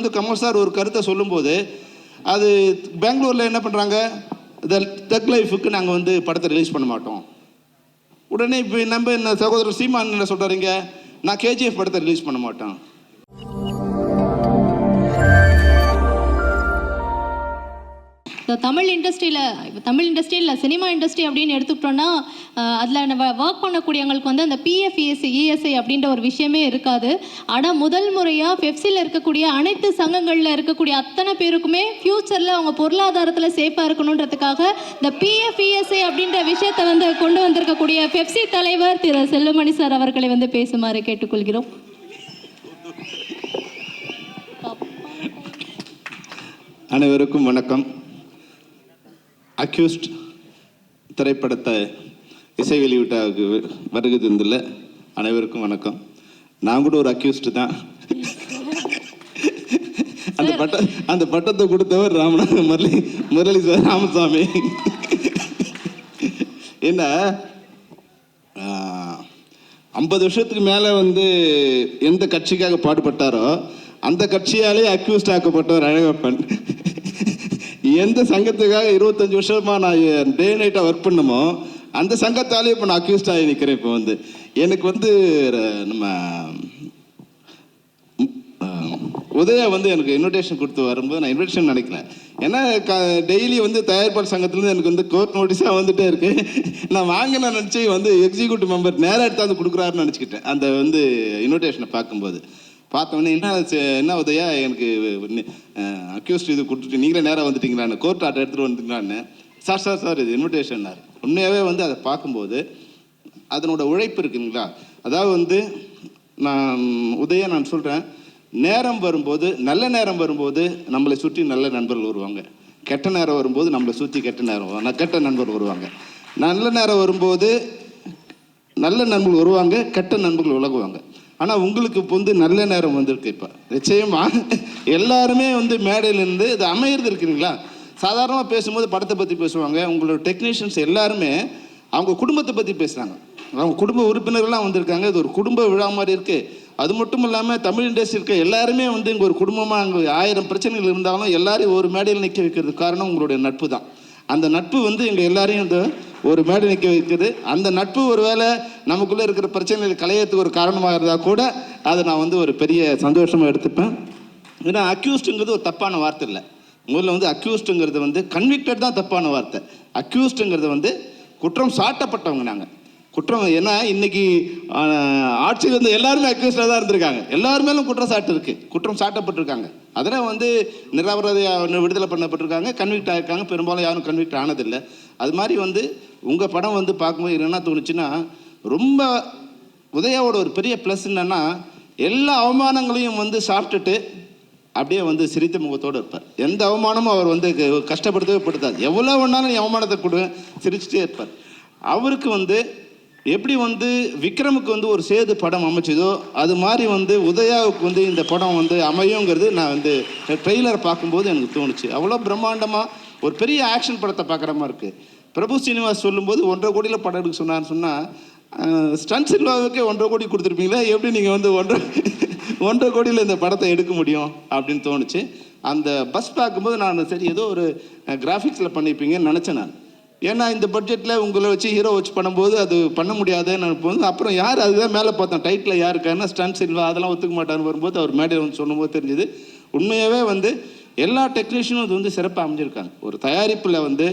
வந்து கமல் சார் ஒரு கருத்தை சொல்லும்போது அது பெங்களூரில் என்ன பண்ணுறாங்க, தக் லைஃபுக்கு நாங்கள் வந்து படத்தை ரிலீஸ் பண்ண மாட்டோம். உடனே இப்போ நம்ம என்ன சகோதரர் சீமான் என்ன சொல்கிறாருங்க, நான் கேஜிஎஃப் படத்தை ரிலீஸ் பண்ண மாட்டேன். தமிழ் இண்டஸ்ட்ரியில் சினிமா இண்டஸ்ட்ரி அப்படின்னு எடுத்துக்கிட்டோன்னா அதில் நம்ம ஒர்க் பண்ணக்கூடியவங்களுக்கு வந்து அந்த பிஎஃப் இஎஸ்ஐ அப்படின்ற ஒரு விஷயமே இருக்காது. ஆனால் முதல் முறையாக பெப்சியில் இருக்கக்கூடிய அனைத்து சங்கங்களில் இருக்கக்கூடிய அத்தனை பேருக்குமே ஃப்யூச்சரில் அவங்க பொருளாதாரத்தில் சேஃபாக இருக்கணுன்றதுக்காக இந்த பிஎஃப் இஎஸ்ஐ அப்படின்ற விஷயத்தை வந்து கொண்டு வந்திருக்கக்கூடிய பெப்சி தலைவர் திரு செல்வமணி சார் அவர்களை வந்து பேசுமாறு கேட்டுக்கொள்கிறோம். அனைவருக்கும் வணக்கம். அக்யூஸ்ட் திரைப்படத்தை இசை வெளியீட்டாக வருகை தந்துள்ள அனைவருக்கும் வணக்கம். நான் கூட ஒரு அக்யூஸ்ட் தான். அந்த பட்டத்தை கொடுத்தவர் முரளி சார் ராமசாமி. என்ன 50 வருஷத்துக்கு மேலே வந்து எந்த கட்சிக்காக பாடுபட்டாரோ அந்த கட்சியாலே அக்யூஸ்ட் ஆக்கப்பட்டவர் அழகப்பன். எந்த சங்கத்துக்காக 25 வருஷமா நான் டே நைட்டாக ஒர்க் பண்ணமோ அந்த சங்கத்தாலே இப்போ நான் அக்யூஸ்ட் ஆகி நிற்கிறேன். இப்போ வந்து எனக்கு வந்து நம்ம உதயா வந்து எனக்கு இன்விடேஷன் கொடுத்து வரும்போது நான் இன்விடேஷன் நினைக்கல. ஏன்னா டெய்லி வந்து தயாரிப்பாளர் சங்கத்துலேருந்து எனக்கு வந்து கோர்ட் நோட்டீஸாக வந்துட்டே இருக்கு. நான் வாங்கின நினச்சி வந்து எக்ஸிக்யூட்டிவ் மெம்பர் நேராக எடுத்தாந்து கொடுக்குறாருன்னு நினச்சிக்கிட்டேன். அந்த வந்து இன்விடேஷனை பார்க்கும்போது பார்த்தோன்னே என்ன உதயா எனக்கு அக்யூஸ்ட் இது கொடுத்துட்டு நீங்களே நேராக வந்துட்டீங்களான்னு, கோர்ட் ஆர்டர் எடுத்துகிட்டு வந்துட்டீங்களான்னு. சார் இது இன்விடேஷன்னார். உண்மையாகவே வந்து அதை பார்க்கும்போது அதனோட உழைப்பு இருக்குங்களா. அதாவது வந்து நான் சொல்கிறேன், நேரம் வரும்போது நல்ல நேரம் வரும்போது நம்மளை சுற்றி நல்ல நண்பர்கள் வருவாங்க, கெட்ட நேரம் வரும்போது நம்மளை சுற்றி கெட்ட நண்பர்கள் வருவாங்க. நல்ல நேரம் வரும்போது நல்ல நண்பர்கள் வருவாங்க, கெட்ட நண்பர்கள் விலகுவாங்க. ஆனால் உங்களுக்கு இப்போ வந்து நல்ல நேரம் வந்திருக்கு. இப்போ நிச்சயமாக எல்லாருமே வந்து மேடையிலேருந்து இது அமையிறது இருக்குங்களா. சாதாரணமாக பேசும்போது படத்தை பற்றி பேசுவாங்க. உங்களோட டெக்னீஷியன்ஸ் எல்லாருமே அவங்க குடும்பத்தை பற்றி பேசுகிறாங்க. அவங்க குடும்ப உறுப்பினர்கள்லாம் வந்திருக்காங்க. இது ஒரு குடும்ப விழா மாதிரி இருக்குது. அது மட்டும் இல்லாமல் தமிழ் இண்டஸ்ட்ரி இருக்க எல்லாருமே வந்து இங்கே ஒரு குடும்பமாக அங்கே 1000 பிரச்சனைகள் இருந்தாலும் எல்லாரையும் ஒரு மேடையில் நிற்க வைக்கிறதுக்கு காரணம் உங்களுடைய நட்பு தான். அந்த நட்பு வந்து எங்கள் எல்லாரையும் இந்த ஒரு மேடை நிற்க வைக்குது. அந்த நட்பு ஒரு வேளை நமக்குள்ளே இருக்கிற பிரச்சனைகள் களையத்துக்கு ஒரு காரணமாக இருந்தால் கூட அதை நான் வந்து ஒரு பெரிய சந்தோஷமாக எடுத்துப்பேன். ஏன்னா அக்யூஸ்டுங்கிறது ஒரு தப்பான வார்த்தை இல்லை. முதல்ல வந்து அக்யூஸ்டுங்கிறது வந்து கன்விக்டட் தான் தப்பான வார்த்தை. அக்யூஸ்டுங்கிறது வந்து குற்றம் சாட்டப்பட்டவங்க. நாங்கள் குற்றம் ஏன்னா இன்னைக்கு ஆட்சியில் வந்து எல்லாருமே அக்யூஸ்டாக தான் இருந்திருக்காங்க. எல்லாருமேலும் குற்றம் சாட்டப்பட்டிருக்காங்க. அதெல்லாம் வந்து நிரபராதியாக விடுதலை பண்ணப்பட்டிருக்காங்க, கன்விக்ட் ஆகிருக்காங்க. பெரும்பாலும் யாரும் கன்விக்ட் ஆனதில்லை. அது மாதிரி வந்து உங்கள் படம் வந்து பார்க்கும்போது என்ன தோணுச்சுன்னா, ரொம்ப உதயாவோட ஒரு பெரிய ப்ளஸ் என்னென்னா எல்லா அவமானங்களையும் வந்து சாப்பிட்டுட்டு அப்படியே வந்து சிரித்த முகத்தோடு இருப்பார். எந்த அவமானமும் அவர் வந்து கஷ்டப்படுத்தவே படுத்தாது. எவ்வளோ வேணாலும் அவமானத்தை கொடுங்க சிரிச்சுட்டே இருப்பார். அவருக்கு வந்து எப்படி வந்து விக்ரமுக்கு வந்து ஒரு சேது படம் அமைச்சதோ அது மாதிரி வந்து உதயாவுக்கு வந்து இந்த படம் வந்து அமையுங்கிறது நான் வந்து ட்ரெய்லரை பார்க்கும்போது எனக்கு தோணுச்சு. அவ்வளோ பிரம்மாண்டமாக ஒரு பெரிய ஆக்ஷன் படத்தை பார்க்குற மாதிரி இருக்குது. பிரபு ஸ்ரீனிவாஸ் சொல்லும்போது 1.5 கோடியில் படம் எடுக்க சொன்னார். ஸ்டன் சில்வாவுக்கே 1.5 கோடி கொடுத்துருப்பீங்களா, எப்படி நீங்கள் வந்து 1.5 கோடியில் இந்த படத்தை எடுக்க முடியும் அப்படின்னு தோணுச்சு. அந்த பஸ் பார்க்கும்போது நான் சரி ஏதோ ஒரு கிராஃபிக்ஸில் பண்ணியிருப்பீங்கன்னு நினச்சேன் நான். ஏன்னா இந்த பட்ஜெட்டில் உங்களை வச்சு ஹீரோ வச்சு பண்ணும்போது அது பண்ண முடியாதுன்னு போது அப்புறம் யார் அதுதான் மேலே பார்த்தோம் டைட்டில் யாருக்காருன்னா ஸ்டன் சில்வா, அதெல்லாம் ஒத்துக்க மாட்டான்னு வரும்போது அவர் மேடையில் வந்து சொல்லும்போது தெரிஞ்சுது உண்மையாகவே வந்து எல்லா டெக்னீஷியனும் இது வந்து சிறப்பாக அமைஞ்சிருக்காங்க. ஒரு தயாரிப்பில் வந்து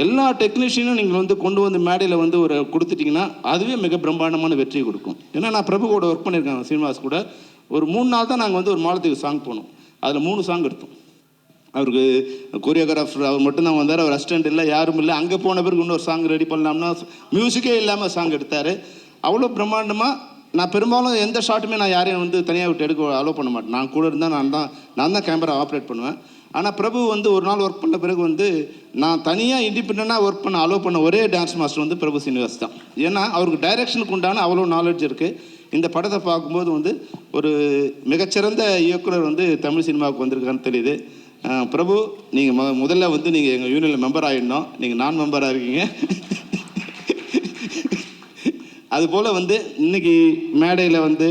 எல்லா டெக்னீஷியனும் நீங்கள் வந்து கொண்டு வந்து மேடையில் வந்து ஒரு கொடுத்துட்டிங்கன்னா அதுவே மிக பிரம்மாண்டமான வெற்றி கொடுக்கும். ஏன்னா நான் பிரபு கூட ஒர்க் பண்ணியிருக்காங்க, சீனிவாஸ் கூட. ஒரு 3 நாள் தான் நாங்கள் வந்து ஒரு மாலத்துக்கு சாங் போனோம். அதில் 3 சாங் எடுத்தோம். அவருக்கு கொரியோகிராஃபர் அவர் மட்டும்தான் வந்தார், அவர் அசிஸ்டண்ட் இல்லை, யாரும் இல்லை. அங்கே போன பிறகு இன்னொரு சாங் ரெடி பண்ணலாம்னா மியூசிக்கே இல்லாமல் சாங் எடுத்தார். அவ்வளோ பிரம்மாண்டமாக. நான் பெரும்பாலும் எந்த ஷாட்டுமே நான் யாரையும் வந்து தனியாக விட்டு எடுக்க அலோவ் பண்ண மாட்டேன். நான் கூட இருந்தால் நான் தான் கேமரா ஆப்ரேட் பண்ணுவேன். ஆனால் பிரபு வந்து ஒரு நாள் ஒர்க் பண்ண பிறகு வந்து நான் தனியாக இண்டிபெண்ட்டாக ஒர்க் பண்ண அலோவ் பண்ண ஒரே டான்ஸ் மாஸ்டர் வந்து பிரபு சீனிவாஸ் தான். ஏன்னா அவருக்கு டைரக்ஷனுக்கு உண்டான அவ்வளோ நாலேஜ் இருக்குது. இந்த படத்தை பார்க்கும்போது வந்து ஒரு மிகச்சிறந்த இயக்குனர் வந்து தமிழ் சினிமாவுக்கு வந்திருக்கான்னு தெரியுது. பிரபு, நீங்கள் முதல்ல வந்து நீங்கள் எங்கள் யூனியனில் மெம்பர் ஆகிடணும். நீங்கள் நான் மெம்பராக இருக்கீங்க. அதுபோல் வந்து இன்றைக்கி மேடையில் வந்து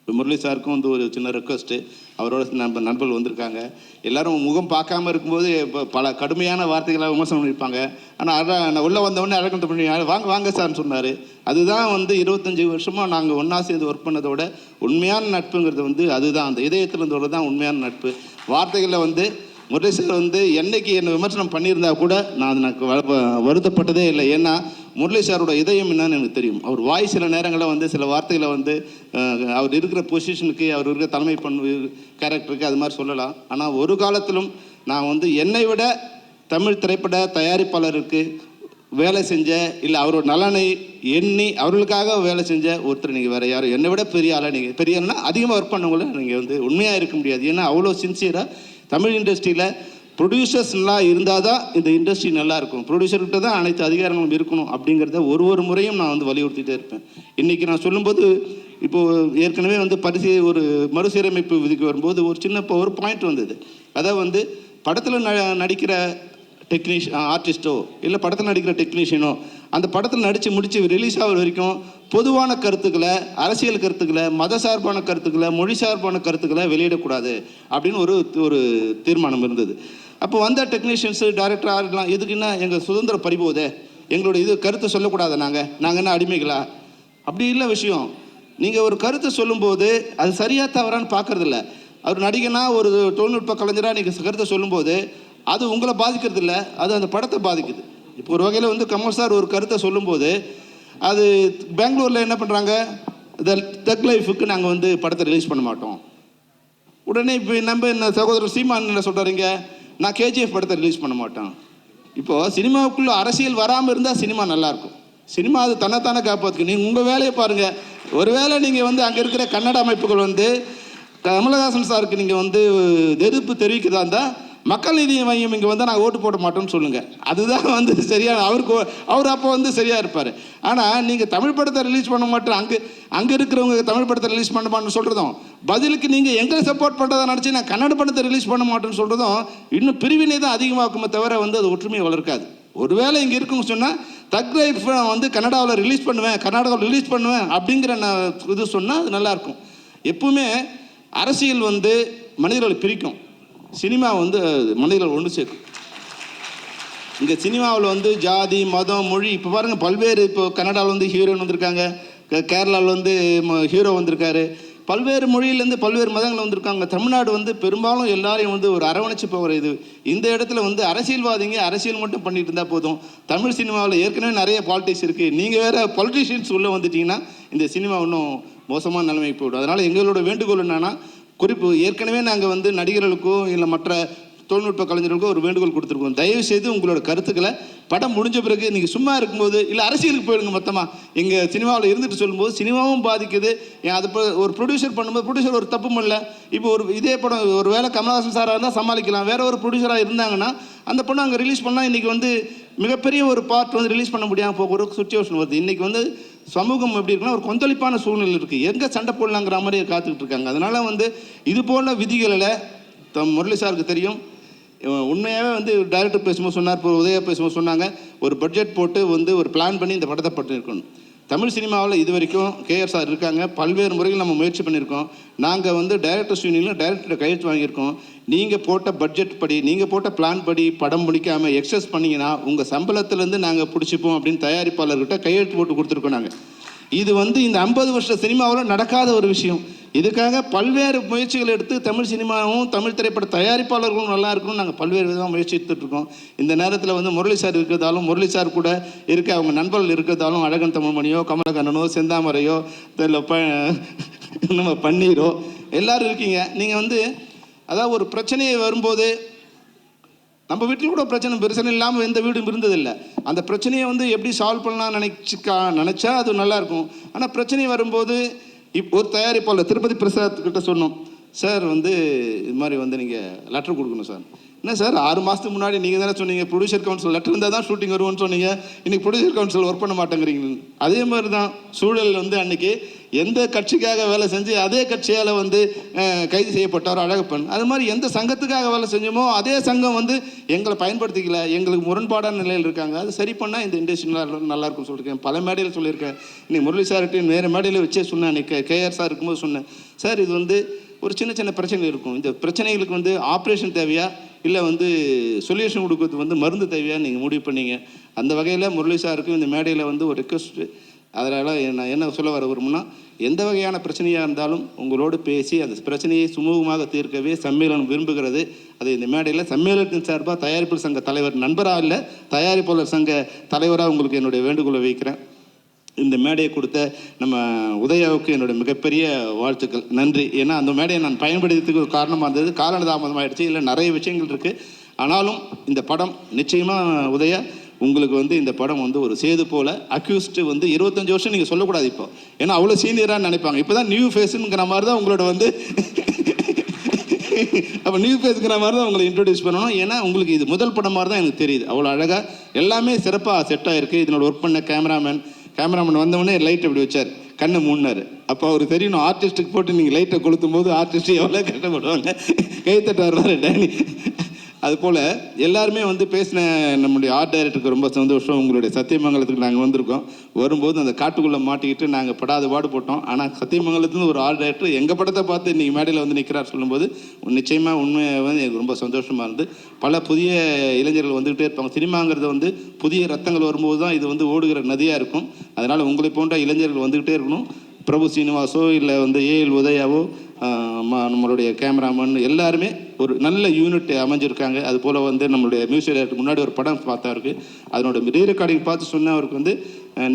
முரளி சாருக்கும் வந்து ஒரு சின்ன ரெக்வஸ்ட்டு. அவரோட நண்பர்கள் வந்திருக்காங்க. எல்லாரும் முகம் பார்க்காம இருக்கும்போது இப்போ பல கடுமையான வார்த்தைகளை விமர்சனம் பண்ணியிருப்பாங்க. ஆனால் நான் உள்ளே வந்தவொடனே அழகம் பண்ணி வாங்க வாங்க சார்னு சொன்னார். அதுதான் வந்து 25 வருஷமாக நாங்கள் ஒன்றா சேர்ந்து ஒர்க் பண்ணதோட உண்மையான நட்புங்கிறது வந்து அதுதான், அந்த இதயத்தில் இருந்தோட தான் உண்மையான நட்பு. வார்த்தைகளில் வந்து முரளி சார் வந்து என்னைக்கு என்னை விமர்சனம் பண்ணியிருந்தா கூட நான் எனக்கு வருத்தப்பட்டதே இல்லை. ஏன்னா முரளி சாரோட இதயம் என்னன்னு எனக்கு தெரியும். அவர் வாய் சில நேரங்களில் வந்து சில வார்த்தைகளை வந்து அவர் இருக்கிற பொசிஷனுக்கு, அவர் இருக்கிற தலைமை பண்பு கேரக்டருக்கு அது மாதிரி சொல்லலாம். ஆனால் ஒரு காலத்திலும் நான் வந்து என்னை விட தமிழ் திரைப்பட தயாரிப்பாளருக்கு வேலை செஞ்ச, இல்லை அவரோட நலனை எண்ணி அவர்களுக்காக வேலை செஞ்ச ஒருத்தர் நீங்கள் வேறு யாரும் என்னை விட பெரிய ஆளாக நீங்கள் பெரிய ஆளுனா அதிகமாக ஒர்க் பண்ணவங்கள நீங்கள் வந்து உண்மையாக இருக்க முடியாது. ஏன்னா அவ்வளோ சின்சியராக தமிழ் இண்டஸ்ட்ரியில் ப்ரொடியூசர்ஸ் நல்லா இருந்தால் தான் இந்த இண்டஸ்ட்ரி நல்லா இருக்கும். ப்ரொடியூசர்கிட்ட தான் அனைத்து அதிகாரங்களும் இருக்கணும் அப்படிங்கிறத ஒரு முறையும் நான் வந்து வலியுறுத்திட்டே இருப்பேன். இன்றைக்கி நான் சொல்லும்போது இப்போது ஏற்கனவே வந்து ஒரு மறுசீரமைப்பு விதிக்கு வரும்போது ஒரு சின்ன ஒரு பாயிண்ட் வந்தது. அதாவது வந்து படத்தில் நடிக்கிற ஆர்டிஸ்ட்டோ இல்லை படத்தில் நடிக்கிற டெக்னீஷியனோ அந்த படத்தில் நடித்து முடித்து ரிலீஸ் ஆகிற வரைக்கும் பொதுவான கருத்துக்களை, அரசியல் கருத்துக்களை, மத சார்பான கருத்துக்களை, மொழி சார்பான கருத்துக்களை வெளியிடக்கூடாது அப்படின்னு ஒரு தீர்மானம் இருந்தது. அப்போ வந்த டெக்னீஷியன்ஸு, டைரக்டர் ஆகலாம் எதுக்குன்னா எங்கள் சுதந்திரம் பறிபோதே, எங்களோட இது கருத்தை சொல்லக்கூடாது, நாங்கள் என்ன அடிமைகளா? அப்படி இல்லை விஷயம். நீங்கள் ஒரு கருத்தை சொல்லும்போது அது சரியாக தவறான்னு பார்க்குறதில்ல. அவர் நடிகனா ஒரு தொழில்நுட்ப கலைஞராக நீங்கள் கருத்தை சொல்லும்போது அது உங்களை பாதிக்கிறது இல்லை, அது அந்த படத்தை பாதிக்குது. இப்போ ஒரு வகையில் வந்து கமல் சார் ஒரு கருத்தை சொல்லும்போது அது பெங்களூரில் என்ன பண்ணுறாங்க, தக் லைஃபுக்கு நாங்கள் வந்து படத்தை ரிலீஸ் பண்ண மாட்டோம். உடனே இப்போ என்ன சகோதரர் சீமான் என்ன சொல்கிறாருங்க, நான் கேஜிஎஃப் படத்தை ரிலீஸ் பண்ண மாட்டேன். இப்போது சினிமாவுக்குள்ளே அரசியல் வராமல் இருந்தால் சினிமா நல்லாயிருக்கும். சினிமா அது தன்னைத்தானே காப்பாற்றுக்கு. நீங்கள் உங்கள் வேலையை பாருங்கள். ஒருவேளை நீங்கள் வந்து அங்கே இருக்கிற கன்னட அமைப்புகள் வந்து கமலஹாசன் சாருக்கு நீங்கள் வந்து எதிர்ப்பு தெரிவிக்கிறதா இருந்தால் மக்கள் நீதி மையம் இங்கே வந்து நாங்கள் ஓட்டு போட மாட்டோம்னு சொல்லுங்கள். அதுதான் வந்து சரியான அவர் அப்போ வந்து சரியாக இருப்பார். ஆனால் நீங்கள் தமிழ் படத்தை ரிலீஸ் பண்ண மாட்டோம், அங்கே இருக்கிறவங்க தமிழ் படத்தை ரிலீஸ் பண்ண மாட்டோம்னு சொல்கிறதும், பதிலுக்கு நீங்கள் எங்களை சப்போர்ட் பண்ணுறதை நினச்சி நான் கன்னட படத்தை ரிலீஸ் பண்ண மாட்டேன்னு சொல்கிறதும் இன்னும் பிரிவினை தான் அதிகமாக்குமே தவிர வந்து அது ஒற்றுமையை வளர்க்காது. ஒருவேளை இங்கே இருக்குன்னு சொன்னால் தக் லைஃப் வந்து கன்னடாவில் ரிலீஸ் பண்ணுவேன், கர்நாடகாவில் ரிலீஸ் பண்ணுவேன் அப்படிங்கிற நான் இது சொன்னால் அது நல்லாயிருக்கும். எப்பவுமே அரசியல் வந்து மனிதர்களை பிரிக்கும், சினிமா வந்து மனிதர்கள் ஒன்று சேர்க்கும். இங்கே சினிமாவில் வந்து ஜாதி, மதம், மொழி, இப்போ பாருங்கள் பல்வேறு, இப்போ கன்னடாவில் வந்து ஹீரோயின் வந்திருக்காங்க, கேரளாவில் வந்து ஹீரோ வந்திருக்காரு, பல்வேறு மொழியிலேருந்து பல்வேறு மதங்கள் வந்திருக்காங்க. தமிழ்நாடு வந்து பெரும்பாலும் எல்லாரையும் வந்து ஒரு அரவணைச்சு போகிற இது. இந்த இடத்துல வந்து அரசியல்வாதிங்க அரசியல் மட்டும் பண்ணிட்டு இருந்தால் போதும். தமிழ் சினிமாவில் ஏற்கனவே நிறைய பாலிடிக்ஸ் இருக்குது. நீங்கள் வேறு பொலிட்டிஷியன்ஸ் உள்ளே வந்துட்டிங்கன்னா இந்த சினிமா இன்னும் மோசமான நிலைமைக்கு போய்டும். அதனால் எங்களோட வேண்டுகோள் என்னென்னா, குறிப்பு ஏற்கனவே நாங்கள் வந்து நடிகர்களுக்கோ இல்லை மற்ற தொழில்நுட்ப கலைஞர்களுக்கோ ஒரு வேண்டுகோள் கொடுத்துருக்கோம். தயவு செய்து உங்களோட கருத்துக்களை படம் முடிஞ்ச பிறகு நீங்கள் சும்மா இருக்கும்போது இல்லை அரசியலுக்கு போயிடுங்க. மொத்தமாக எங்கள் சினிமாவில் இருந்துட்டு சொல்லும்போது சினிமாவும் பாதிக்குது. அது ஒரு ப்ரொடியூசர் பண்ணும்போது ப்ரொடியூசர் ஒரு தப்பு பண்ணல. இப்போ ஒரு இதே படம் ஒரு வேளை கமலஹாசன் சாராக இருந்தால் சமாளிக்கலாம், வேற ஒரு ப்ரொடியூசராக இருந்தாங்கன்னா அந்த படம் அங்கே ரிலீஸ் பண்ணால் இன்றைக்கி வந்து மிகப்பெரிய ஒரு பார்ட் வந்து ரிலீஸ் பண்ண முடியாமல் போகிற ஒரு சுச்சுவேஷன் வருது. இன்றைக்கி வந்து சமூகம் எப்படி இருக்குன்னா ஒரு கொந்தளிப்பான சூழ்நிலை இருக்குது. எங்கே சண்டை போடலாங்கிற மாதிரி காத்துக்கிட்டு இருக்காங்க. அதனால் வந்து இது போல விதிகளில் முரளி சாருக்கு தெரியும். உண்மையாகவே வந்து டைரக்டர் பேசும்போது சொன்னார், இப்போ உதயா பேசும்போது சொன்னாங்க, ஒரு பட்ஜெட் போட்டு வந்து ஒரு பிளான் பண்ணி இந்த படத்தை பண்ணியிருக்கணும். தமிழ் சினிமாவில் இது வரைக்கும் கேஆர் சார் இருக்காங்க, பல்வேறு முறைகள் நம்ம முயற்சி பண்ணியிருக்கோம். நாங்கள் வந்து டைரக்டர்ஸ் யூனியனில் டைரக்டர் கையெழுத்து வாங்கியிருக்கோம். நீங்கள் போட்ட பட்ஜெட் படி, நீங்கள் போட்ட பிளான் படி படம் முடிக்காமல் எக்ஸஸ் பண்ணிங்கன்னா உங்கள் சம்பளத்துலேருந்து நாங்கள் பிடிச்சிப்போம் அப்படின்னு தயாரிப்பாளர்கிட்ட கையெழுத்து போட்டு கொடுத்துருக்கோம். நாங்கள் இது வந்து இந்த 50 வருஷ சினிமாவில் நடக்காத ஒரு விஷயம். இதுக்காக பல்வேறு முயற்சிகள் எடுத்து தமிழ் சினிமாவும் தமிழ் திரைப்பட தயாரிப்பாளர்களும் நல்லா இருக்கணும்னு நாங்கள் பல்வேறு விதமாக முயற்சி எடுத்துகிட்ருக்கோம். இந்த நேரத்தில் வந்து முரளி சார் இருக்கிறதாலும், முரளி சார் கூட இருக்க அவங்க நண்பர்கள் இருக்கிறதாலும், அழகன் தமிழ்மணியோ, கமலக்கண்ணனோ, செந்தாமரையோ, நம்ம பன்னீரோ எல்லோரும் இருக்கீங்க. நீங்கள் வந்து அதாவது ஒரு பிரச்சனையை வரும்போது நம்ம வீட்டில் கூட பிரச்சனை இல்லாமல் எந்த வீடும் இருந்ததில்லை. அந்த பிரச்சனையை வந்து எப்படி சால்வ் பண்ணலாம் நினச்சா அது நல்லாயிருக்கும். ஆனால் பிரச்சனை வரும்போது ஒரு தயாரிப்பாளர் திருப்பதி பிரசாத் கிட்ட சொன்னோம், சார் வந்து இது மாதிரி வந்து நீங்கள் லெட்டர் கொடுக்கணும் சார். என்ன சார் 6 மாதத்துக்கு முன்னாடி நீங்கள் தானே சொன்னீங்க ப்ரொடியூசர் கவுன்சில் லெட்டர் இருந்தால் தான் ஷூட்டிங் வருவோன்னு சொன்னீங்க, இன்றைக்கி ப்ரொடியூசர் கவுன்சில் ஒர்க் பண்ண மாட்டேங்கிறீங்க. அதே மாதிரி தான் சூழல் வந்து அன்றைக்கி எந்த கட்சிக்காக வேலை செஞ்சு அதே கட்சியால் வந்து கைது செய்யப்பட்டவர் அழகப்பன், அது மாதிரி எந்த சங்கத்துக்காக வேலை செஞ்சோமோ அதே சங்கம் வந்து எங்களை பயன்படுத்திக்கல, எங்களுக்கு முரண்பாடான நிலையில் இருக்காங்க. அது சரி பண்ணால் இந்த இண்டஸ்ட்ரி நல்லா இருக்கும்னு சொல்லியிருக்கேன். பல மேடையில் சொல்லியிருக்கேன். இன்னைக்கு முரளி சார்கிட்டையும் வேறு மேடையில் வச்சே சொன்னேன். அன்றைக்கி கேஆர் சார் இருக்கும்போது சொன்னேன், சார் இது வந்து ஒரு சின்ன சின்ன பிரச்சனை இருக்கும். இந்த பிரச்சனைகளுக்கு வந்து ஆப்ரேஷன் தேவையா இல்லை வந்து சொல்யூஷன் கொடுக்கறது வந்து மருந்து தேவையா நீங்கள் முடிவு பண்ணீங்க. அந்த வகையில் முரளி சாருக்கும் இந்த மேடையில் வந்து ஒரு ரெக்வஸ்ட்டு. அதனால் நான் என்ன சொல்ல வர விரும்புனா, எந்த வகையான பிரச்சனையாக இருந்தாலும் உங்களோடு பேசி அந்த பிரச்சனையை சுமூகமாக தீர்க்கவே சம்மேளனம் விரும்புகிறது. அது இந்த மேடையில் சம்மேளனத்தின் சார்பாக தயாரிப்பாளர் சங்க தலைவர் நண்பராக இல்லை, தயாரிப்பாளர் சங்க தலைவராக உங்களுக்கு என்னுடைய வேண்டுகோளை வைக்கிறேன். இந்த மேடையை கொடுத்த நம்ம உதயாவுக்கு என்னுடைய மிகப்பெரிய வாழ்த்துக்கள், நன்றி. ஏன்னா அந்த மேடையை நான் பயன்படுத்துறதுக்கு ஒரு காரணமாக இருந்தது. காலதாமதமாகிடுச்சு, இல்லை நிறைய விஷயங்கள் இருக்குது. ஆனாலும் இந்த படம் நிச்சயமாக உதயா உங்களுக்கு வந்து இந்த படம் வந்து ஒரு சேது போல் அக்யூஸ்டு வந்து 25 வருஷம் நீங்கள் சொல்லக்கூடாது இப்போ, ஏன்னா அவ்வளோ சீனியராக நினைப்பாங்க. இப்போ தான் நியூ ஃபேஸுங்கிற மாதிரி தான் உங்களோட வந்து அப்போ நியூ ஃபேஸுங்கிற மாதிரி தான் உங்களை இன்ட்ரடியூஸ் பண்ணணும். ஏன்னா உங்களுக்கு இது முதல் படம் மாதிரி தான் எனக்கு தெரியுது. அவ்வளோ அழகாக எல்லாமே சிறப்பாக செட் ஆகிருக்கு. இதனோட ஒர்க் பண்ண கேமராமேன் வந்தவொடனே லைட் அப்படி வச்சார், கண்ணை மூடினார். அப்போ அவர் தெரியணும், ஆர்டிஸ்ட்டுக்கு போட்டு நீங்கள் லைட்டை கொளுத்தும் போது ஆர்டிஸ்ட்டு எவ்வளோ கஷ்டப்படுவாங்க. கைத்தட்டு வர்றாரு டேனி. அதுபோல் எல்லாருமே வந்து பேசின நம்முடைய ஆர்ட் டைரக்டருக்கு ரொம்ப சந்தோஷம். உங்களுடைய சத்தியமங்கலத்துக்கு நாங்கள் வந்திருக்கோம். வரும்போது அந்த காட்டுக்குள்ளே மாட்டிக்கிட்டு நாங்கள் படாத பாடு போட்டோம். ஆனால் சத்தியமங்கலத்துலேருந்து ஒரு ஆர்ட் டைரக்டர் எங்கள் படத்தை பார்த்து இன்றைக்கி மேடையில் வந்து நிற்கிறார் சொல்லும்போது நிச்சயமாக உண்மையை வந்து எனக்கு ரொம்ப சந்தோஷமாக இருந்து. பல புதிய இளைஞர்கள் வந்துக்கிட்டே இருப்பாங்க. சினிமாங்கிறது வந்து புதிய ரத்தங்கள் வரும்போது தான் இது வந்து ஓடுகிற நதியாக இருக்கும். அதனால் உங்களை போன்ற இளைஞர்கள் வந்துக்கிட்டே இருக்கணும். பிரபு சீனிவாசோ இல்லை வந்து ஏஎல் உதயாவோ நம்மளுடைய கேமராமேன் எல்லாருமே ஒரு நல்ல யூனிட் அமைஞ்சிருக்காங்க. அது போல் வந்து நம்மளுடைய மியூசிக் டைரக்டர் முன்னாடி ஒரு படம் பார்த்தா இருக்குது, அதனோட ரீ ரெக்கார்டிங் பார்த்து சொன்னேன் அவருக்கு வந்து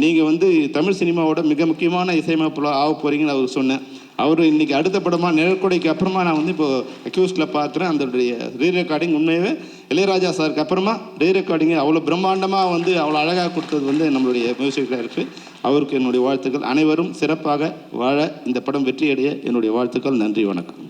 நீங்கள் வந்து தமிழ் சினிமாவோட மிக முக்கியமான இசையமைப்பில் ஆக போகிறீங்கன்னு அவருக்கு சொன்னேன். அவர் இன்றைக்கி அடுத்த படமாக நிழற்கொடைக்கு அப்புறமா நான் வந்து இப்போது அக்யூஸ்டில் பார்க்குறேன். அதோடைய ரீ ரெக்கார்டிங் உண்மையாகவே இளையராஜா சாருக்கு அப்புறமா ரீ ரெக்கார்டிங்கு அவ்வளோ பிரம்மாண்டமாக வந்து அவ்வளோ அழகாக கொடுத்தது வந்து நம்மளுடைய மியூசிக் டைரக்டர். அவருக்கு என்னுடைய வாழ்த்துக்கள். அனைவரும் சிறப்பாக வாழ, இந்த படம் வெற்றியடைய என்னுடைய வாழ்த்துக்கள். நன்றி, வணக்கம்.